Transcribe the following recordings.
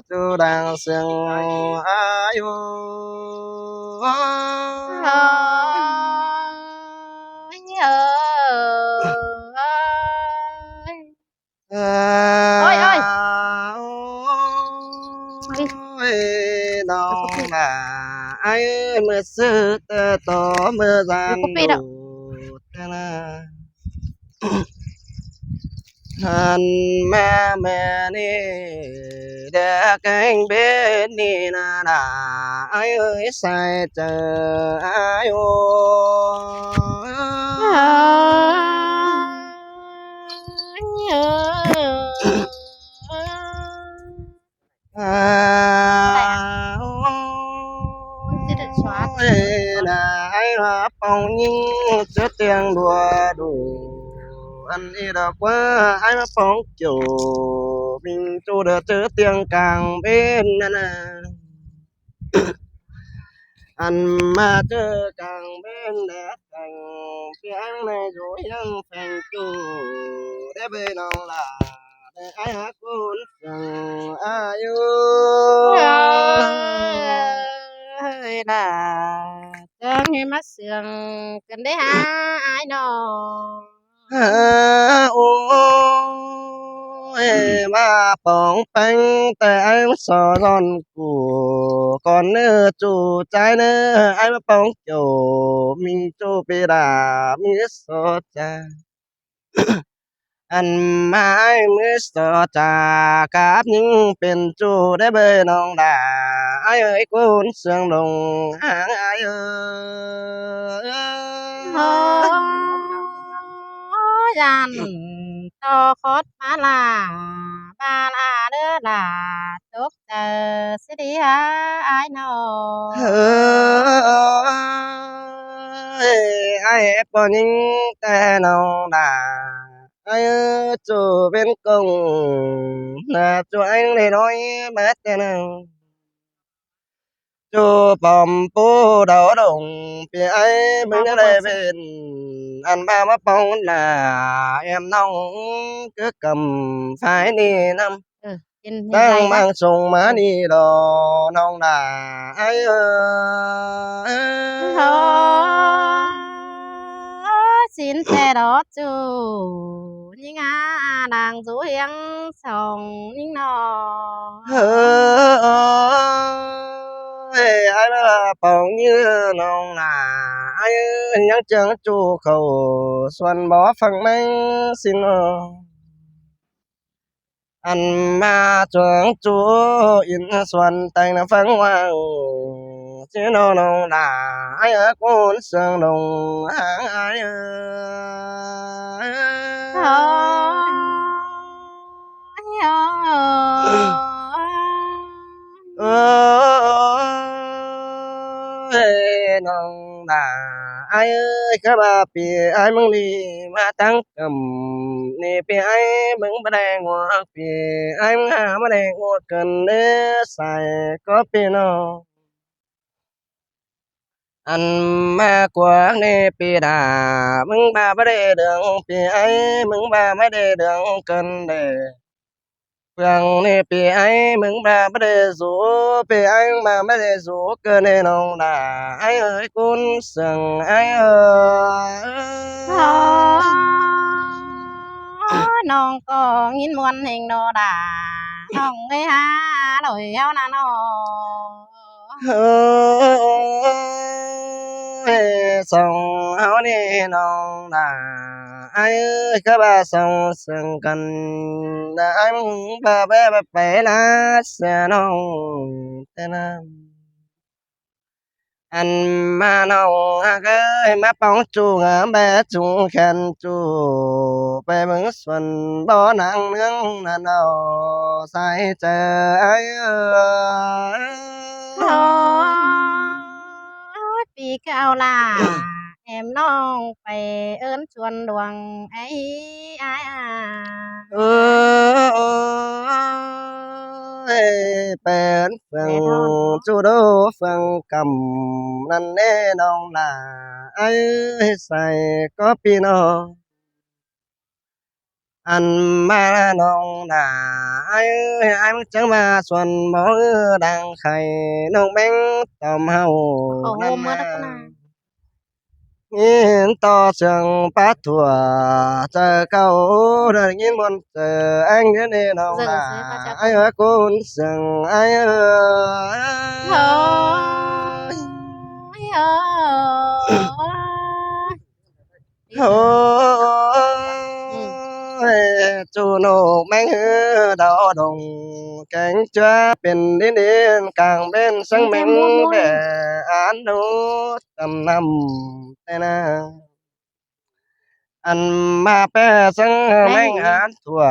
chú đang sương ai ơi ơi ôi non là ai mưa sư tơ to mưa gian copy đâu đủ han mẹ ni để cánh bên ni na ai ơi sai chờ ai ô là ai hoa phong nhưng trước tiếng đùa đủ anh đi đâu quá ai mà phong chủ mình chú được trước tiếng càng bên nè anh mà chưa càng bên để thành tiếng này rồiยังthành chủ để bên ông là để ai hát cuốn rằng ai ơi là tương hay mắt sườn cần đấy ha ai nó ôi mà bóng bánh tại anh sò giòn của còn nữa chủ trái nữa ai mà bóng chủ mình chủ bị đà mình sò cha anh mãi mới sò cha cáp những bên chủ để bên ông đà ai ơi cuốn sương đồng hàng ai ơi dàn to khót ba là đứa là tốt chờ sẽ đi hả ai nó ai ép có những cái nào đã ai chủ bên công là chủ anh để nói mất tên nào chú bom bố đầu đồng phía ấy mình ở đây bên ăn ba mắt bông là em nong cứ cầm phái đi năm đang mang sùng má đi đồ nong là ai xin xe đó chú nhưng đang rủ hiếng sòng nhưng nó ai mà bóng như nong là ai nhắc chân chú khẩu xuân bó phẳng manh xin anh mà chuẩn chú in xuân tay là phẳng hoàng chứ nó nong là ai ở con sương đồng hàng ai nong là ai ơi các bà bì ai mừng đi mà tăng cầm nè bì ai mừng bà đè ngoặc bì ai mừng hà bà đè ngoặc cần để xài có bì nó anh mà quá nè bì đà mừng bà đè đường bì ai mừng bà đè đường cần để rằng nè bì ai mừng bà đè rủ bì ai mà đè rủ cơ nè nong là ai ơi con sừng ai ơi non có nghìn muôn hình đồ đà non ấy ha đổi eo là nó sông áo đi nong là ai ơi các bà sông sừng cần là ai bà bé bà bé lá xe nong tên anh mà nong cái má bóng chu ngã bé chu khen chu bé mừng xuân bó nắng nương là nào sai chờ ai vì cao là em non phải ơn chuồn đường ấy ai bên phần chu đô phần cầm năn nê nong là ai sai có pino อันมาน้องหนาไอ้เอ้ยไอ้มึงจังมาส่วนบ่ดังไข่นกแมงตอมเฮา Khổ นั่น mơ นา đất con à. ยินต่อเสียงปัดทั่วเจอเก่าได้ยินบนเจออังเดินน้องห Dừng นา dưới ba cha ไอ้ con. เอ้ยคุณเสียงไอ้เอ้ย Ôi ơi. Đi โอ้ ừ. ยจูโนแมงฮือดาวดงแกงจ้าเป็นดินดินกลางเป็นสัง Đi เม theo ง mua mua แบ đi. อ่านดูตำนำแต่นา อันมาแปะสังแม Bé ง thì หานทั่ว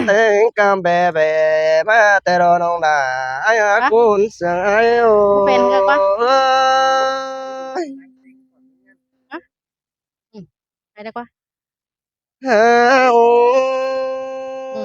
เต็งกำแบแบมาแต่รอน้องดาไอ้อากุนเสียงไอ้โอ้ bố bền cơ quá. ย Hả? Ừ. Đây đây qua. เฮ้โอ้ Ừ.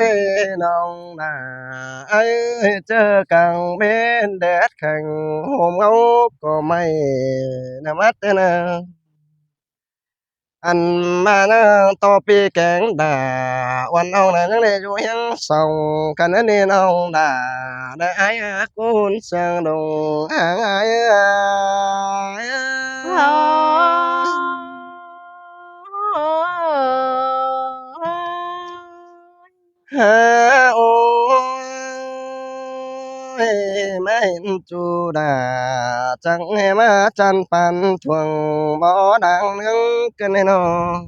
ยน้องดาไอ้เจอกลางเป็นแดดแข็งโหมเงาก็ไม่นมัดเตนะ อันมานะต่อปีแกงด่าวันเอาไหนยังได้อยู่ยังส่องกันนั่นนี่น้องด่าได้ไอ้กุนเสียงดงหางไอ้ Ôi. ฮาโอ้ยไม่เห็นจูดาจังให้มาจันปันทวงบ่ดังนึงกันแน่นอน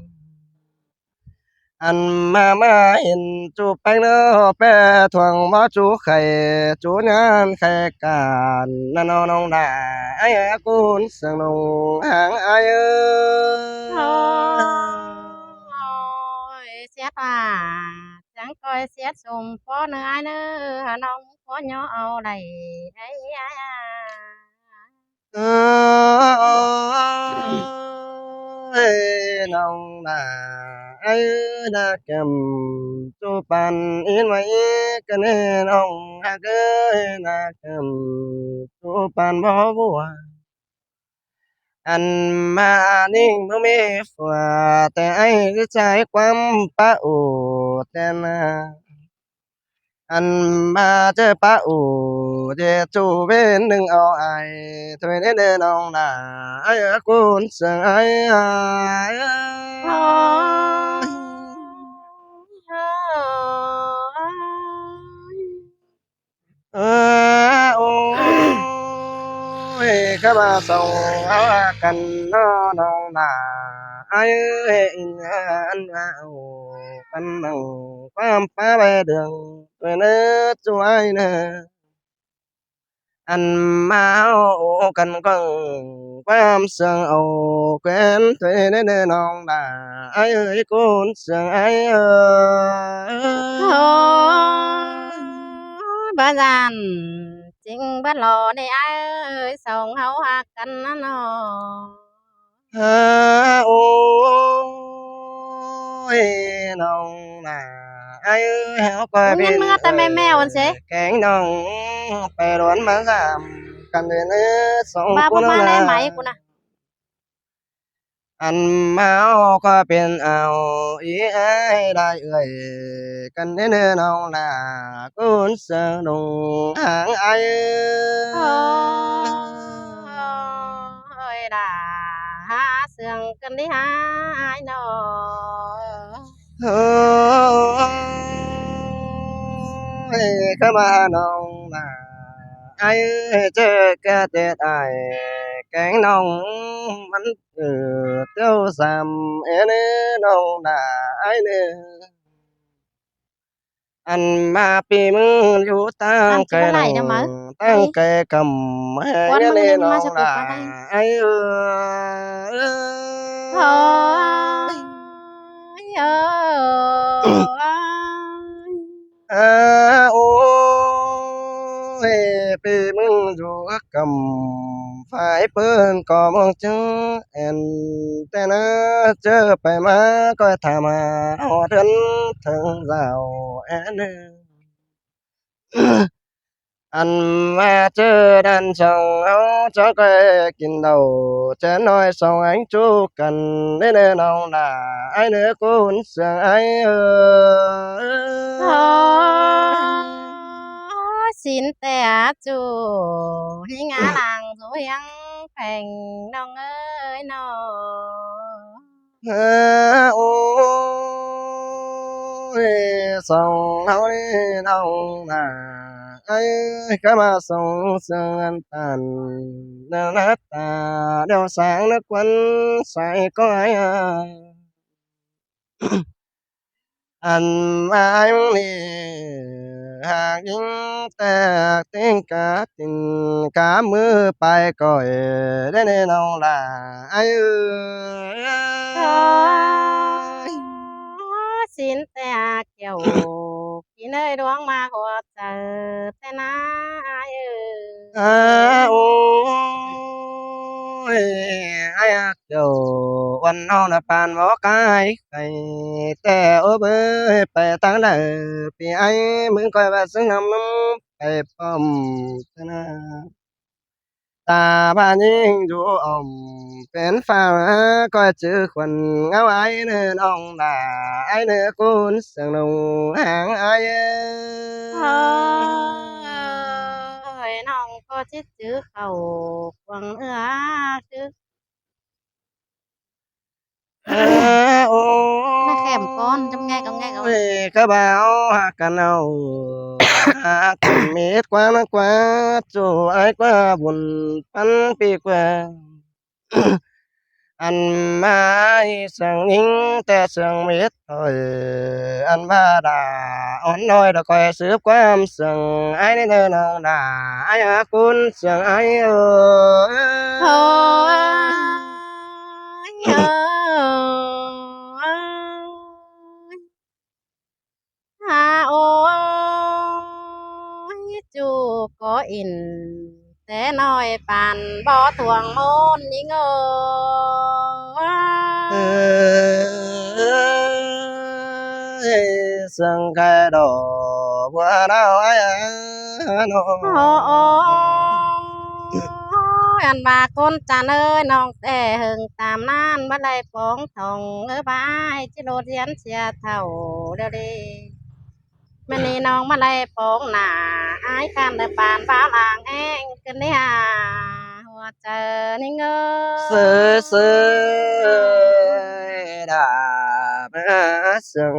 อันมาเห็นจูแป้งเนื้อแป้ถ่วงบ่จูไข่จูงานไข่การนั่นน้องดาไอ้กุนเสียงนงหางไอ้เอ้ย Ôi xét à chẳng coi xét sùng phó nơi ai nữa hà nông phó nhỏ đầy đấy ai à เอ้ยน้องดาไอ้ดาแก้มจูปันอินไว้กันแน่น้องหากเอ้ยดาแก้มจูปันบ่บัว อันมานิ่งบ่มีฝัวแต่ไอ้คือใจความปะโอแต่นาอันมาเจอปะโอเจอจูเป็นหนึ่งเอาไอ้ทำไมได้เดินน้องนาไอ้คุณเสียงไอ้ไอ้ เออโอ้ยข้ามาส่งเอากันน้อน้องนาไอ้เอ้ยอินอันเอากันนั่งความป้าไปเดืองไปเนื้อจวยเนื้ออันมาเอากันก็ความเสียงเอาแควนตัวเนื้อน้องนาไอ้เอ้ยคนเสียงไอ้เอ้ย bà giàn chính bắt lò này ai ơi sống hấu hạc cân nó ฮาโอ้ยน้องนาไอ้เอ้ยเฮาก็ cũng เป็ nhân น mưa เอ้ ta mê ย mèo anh xế แกงน้องไปร้วนมาสามกันเดือนเอ้ยสอง ba ค ba น ba ละ này máy của nè อันมาเอาก็เป็นเอาอีไอ้ได้เอ้ยกันเด้อเด้อน้องนากุนเสือดงหางไอ้ ơi đã há sương cân đi há ai nó โอ้ยเข้ามาน้องนาไอ้เอ้ยเจอกะเต็ดไอ้แกงน้องมันเตี้ยวสามเอ้เน้อน้องนาไอ้เน้ออันมาปีมึงอยู่ตั้ง ăn ไกล chứ có น้อ lại ง đâu mà ตั้ง đây ไกลกำให้ con เน้อ mừng lên น้อ mà ง cho cục นา vào đây ไอ้เอ้ย thôi ơi อาโอ้ยปีมึงอยู่กำฝ่ายเปิ้นก็มองเจอแอนแต่นะเจอไปมาก็ถามหาหอดเดินถึงเจ้าแอนเอ้ย anh mà chưa đàn chồng áo cho cái kín đầu chén nói xong anh chú cần đến nơi nào là ai nữa cũng sương ai ơi xin tè chú hi ngã làng rồi ăn phèn nong ơi nó à, ôi xong áo đi đâu là ai cái mà xong sương anh tàn nó nát ta đeo sáng nó quấn sai có ai à anh mà anh đi hàng những ta tiếng cá mưa bay còi đến nơi nào là ai ơi xin tè kiểu khi nơi đoán mà của chờ thế na ai à, ôi ai à kiểuวันนอนปานบอกcái cáiแต่โอ้เบ้ไปตั้งแต่ปีไอ้มึงคอยว่าซึ่งนำน้ำไปป้อมนะ ta ba nhưng dù ổng bên pha coi chữ khuẩn ngáo ai nên ông là ai nữa cũng sương nồng hàng ai ơi nong có chết chữ khẩu quăng ưa chứ à, nó kèm con trong nghe con ôi các báo hạ cần nào hạ cần mít quá nó quá chú ai quá buồn bắn pi quá anh mai sang những te sang miết thôi anh ba đà on nói đã coi sướp quá em sang ai nên nơi nào đà ai à cún sang ai thôi ha ôi chú có in thế nói bàn bỏ thuồng môn đi ngờ sang cái đồ bữa nào ai à anh bà con chàn ơi nong tè hừng tam nan bắt lại phong thòng ở vai chứ đột diễn xe thầu đâu đi mình đi nong bắt lại phong nà ai can được bàn phá làng em cái này à hoa chờ ninh sơ ơi sơ đà ba sừng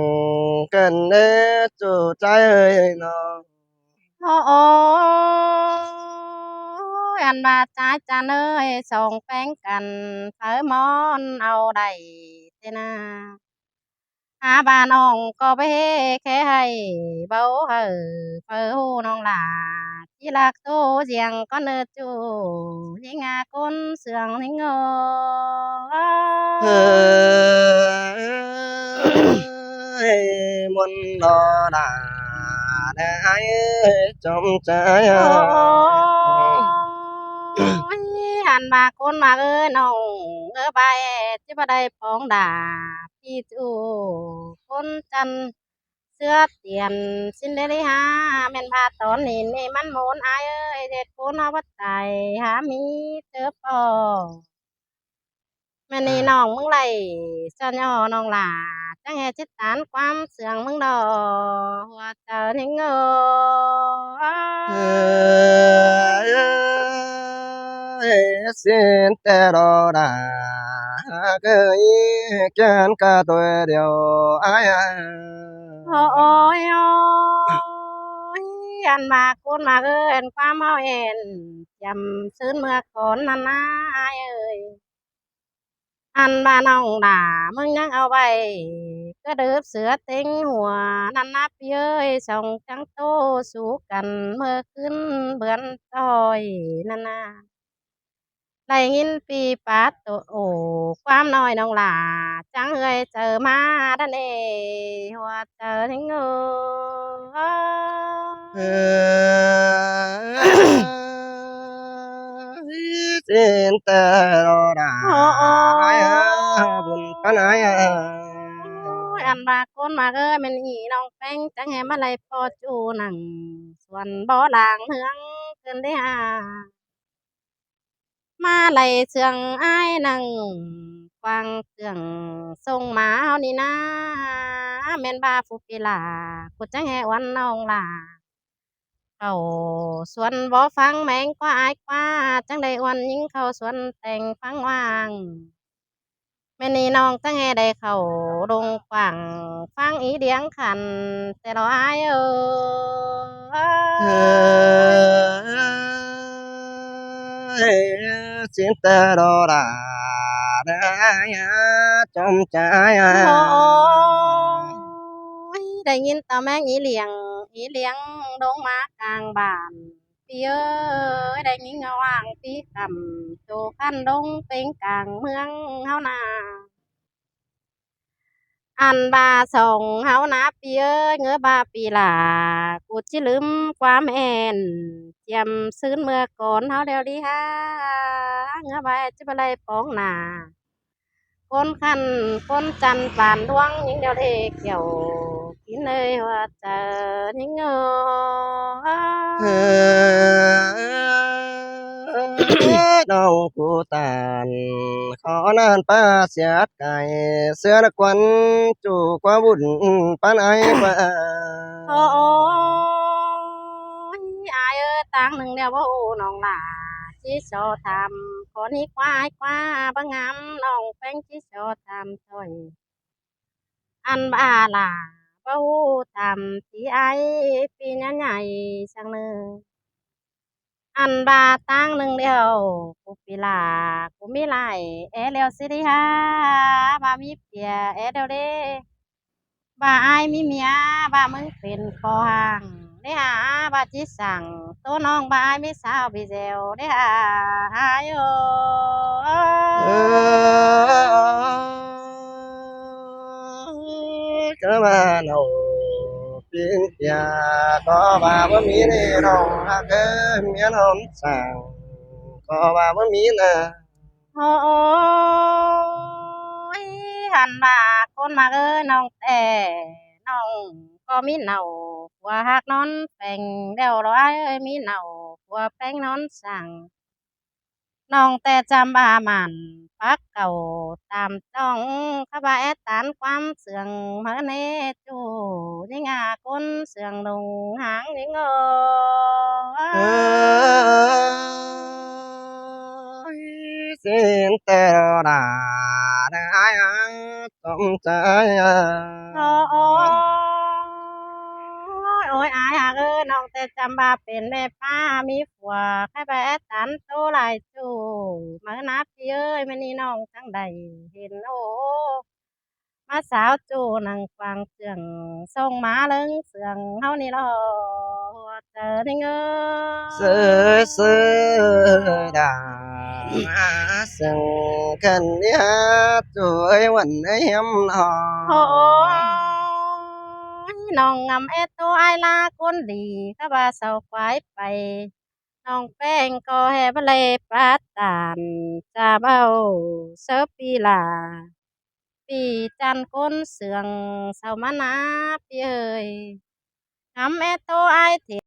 cần đế chủ trái ơi nó ôi anh bà trái chan ơi sòng phén cành phở món ao đầy thế na bà nong có bé khé hay bấu hờ phở hu nong là chỉ lạc tô giang con nơ chu nhưng à con sườn nhưng ngô ơi muốn nó đã để ai trong trái ôi hàn bà con mà ơi nong ở bài chứ bà đây phong đàพี่จูคนจันเสื้อเตียนสินเดลิฮาแม่นพาตอนนี้นี่มันโมนอายเอ้ยเด็ดโคนเอาวัดใจหามีเจอปอแม่นี่น้องมึงไหลเจ้าย่อน้องหลาจังแห่จิตตานความเสื่องมึงดอหัวเจอทิ้งเอxin tê đô đà cái chân ca tôi điều ai ôi ôiอันมาคนมาเอินความเฮาเอ็นจำซื้อเมื่อก่อนนั่นนะเอ้ย อันบ้านน้องด่ามึงยังเอาไว้ก็เดือบเสือเต็งหัวนันนับเย้ยส่องจังโตสู้กันเมื่อขึ้นเบือนต้อยนั่นนะได้ยินปีปาโตโอความน้อยน้องหลาจังเอ้ยเจอมาดันเอหัวเจอทิ้งเอxin tê đô đà ai buồn cái này อันบาคนมาเอ้ยมันอีน้องแฟ ป้งจังแหมาไลพอจูหนังส่วนบ่อลางเฮืองเกินได้หามาไลเสืองอ้ายนังฟังเสื่องส่งมาเฮานี่นะแม่นบาฟุปิลากุดจังแหวันน้องลาเข้าสวนบ่ฟังแมงกว่าอายกว่าจังได้วันยิงเข้าสวนแต่งฟังว่าง แม่นี่น้องจังแงได้เข้าดงกว้างฟังอีเดียงขันแต่เราอายเฮ้ยสินตะรอราดายาจอมใจาโอ้ยได้ยินตาแมงอีเลียงดงมากลางบ้านพี่เอ้ยได้ยินเงาว่างพี่คำโจคันดงเป็นกลางเมืองเฮานา อันบาส่งเฮานะปีเอ้ยเงือบาปีหลากูจิลืมความแม่นเจียมซื้นเมื่อก่อนเฮาเดียวดีฮาเงือบาจิบะไรปองหน้าคนคันคนจันปานดวงยิงเดียวเดเกี่ยวกินเลยว่าเจอยิงเฮ้ยน้องกูตานขอนานป้าเสียดไก่เสือนักวันจู่กว่าบุญปานไอป้าโอ้ยอายเอ้ยตังหนึ่งเดียวว่าโอ้น้องหลาจิโซทำคนนี้ควายกว่าบางงามน้องแป้งจิโซทำถอย อันบาลาเป้าทำที่ไอปีนั้นใหญ่ช่างเนื้ออันบาตั้งหนึ่งเดียวกูปีลากูมีไหลเอเลียวสิริฮาบามีเปียเอเดียวเดบาไอมีเมียบามึงเป็นคอหางได้หาบาจิสั่งตัวน้องบาไอมีสาวพี่เจวได้หาหายโเอ้ยก็มาโนปินยาก็ว่าบ่มีในน้องฮักเอ้ยเมียน้องสั่งก็ว่าบ่มีนะ โอ้ยหันมาคนมาเอ้ยน้องแต่น้องก็มีเนาว่าหากนอนแป้งเดี๋ยวร้อยเอ้ยมีเนาว่าแป้งนอนสั่งน้องแต่จำบามันปักเก่าตามจ้องข้าบาแอดตานความเสื่องมาเนจูยิงอาคนเสื่องลงหางยิงเอ้ยสินแต่ดาได้จอมใจโอ้โอ้ยโอ้ยอายหากเอ้ยน้องแต่จำบาเป็นแม่ป้ามีผัวแค่แบตันโตหลายจูมานับพี่เอ้ยไม่นี่น้องจังใดเห็นโอ้มาสาวจูนังฟังเสียงส่งมาเลิงเสียงเฮานี่รอเจอได้เงเสือเสือดาสังกันยาช่วยวันให้ยำหอโอ้ยน้องงำเอตัวไอลาคนดีก็บาเศร้าควายไป น้องแป้งก็แห่บะเลยปาตานจาเบ้าเสอปีลาปีจันก้นเสืองเสามานาปีเอ่ยทำแม่โตไอายเถ